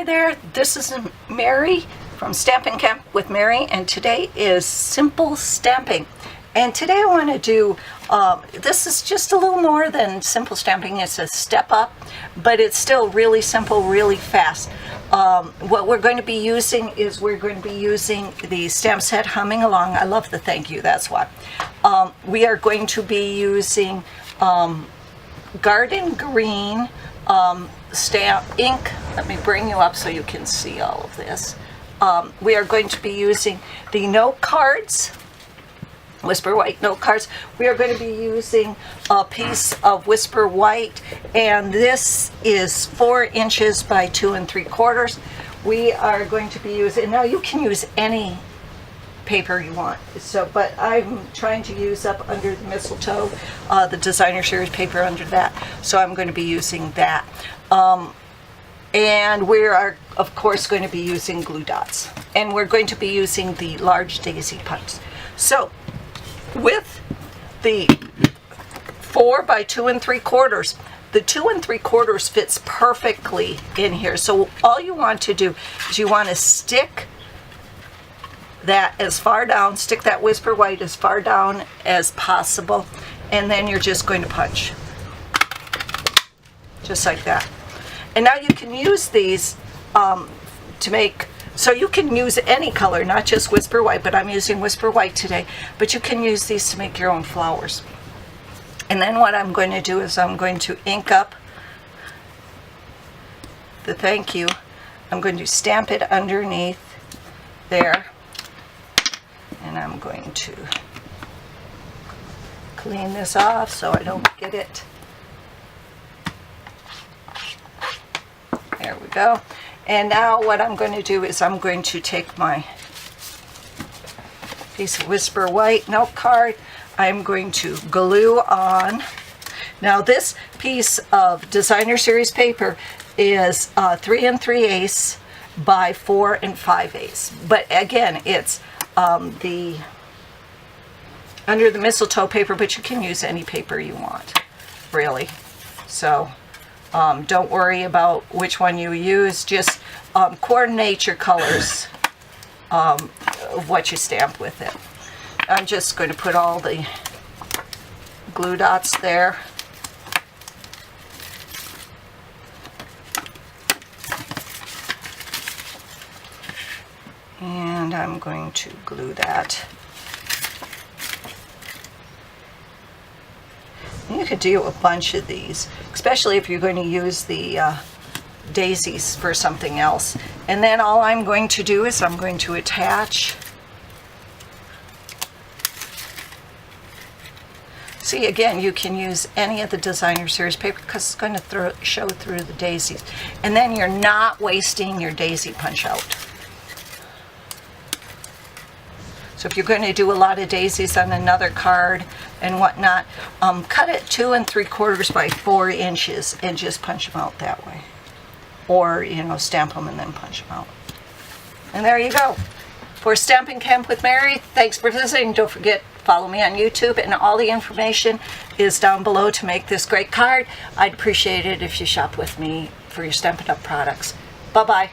Hi there, this is Mary from Stampin' Camp with Mary, and today is simple stamping. And today I want to do, this is just a little more than simple stamping. It's a step up, but it's still really simple, really fast. What we're going to be using is we're going to be using the stamp set Humming Along. I love the thank you, that's why. We are going to be using Garden Green stamp ink. Let me bring you up so you can see all of this. We are going to be using the note cards, Whisper White note cards. We are going to be using a piece of Whisper White, and this is 4 inches by 2 3/4. We are going to be using, now you can use any paper you want, so, but I'm trying to use up under the mistletoe, the designer series paper under that, so I'm going to be using that. And we are, of course, going to be using glue dots, and we're going to be using the large daisy punch. So with the 4 by 2 3/4, the 2 3/4 fits perfectly in here. So all you want to do is you want to stick that as far down, stick that Whisper White as far down as possible, and then you're just going to punch. Just like that. And now you can use these to make, so you can use any color, not just Whisper White, but I'm using Whisper White today, but you can use these to make your own flowers. And then what I'm going to do is I'm going to ink up the thank you. I'm going to stamp it underneath there, and I'm going to clean this off so I don't get it. There we go. And now what I'm going to do is I'm going to take my piece of Whisper White note card. I'm going to glue on. Now this piece of designer series paper is 3 3/8 by 4 5/8. But again, it's the under the mistletoe paper, but you can use any paper you want, really. So don't worry about which one you use, just coordinate your colors of what you stamp with it. I'm just going to put all the glue dots there. And I'm going to glue that. You could do a bunch of these, especially if you're going to use the daisies for something else. And then all I'm going to do is I'm going to attach. See, again, you can use any of the designer series paper because it's going to show through the daisies. And then you're not wasting your daisy punch out. So if you're going to do a lot of daisies on another card and whatnot, cut it 2 3/4 by 4 inches and just punch them out that way. Or, you know, stamp them and then punch them out. And there you go. For Stampin' Camp with Mary, thanks for listening. Don't forget, follow me on YouTube, and all the information is down below to make this great card. I'd appreciate it if you shop with me for your Stampin' Up products. Bye-bye.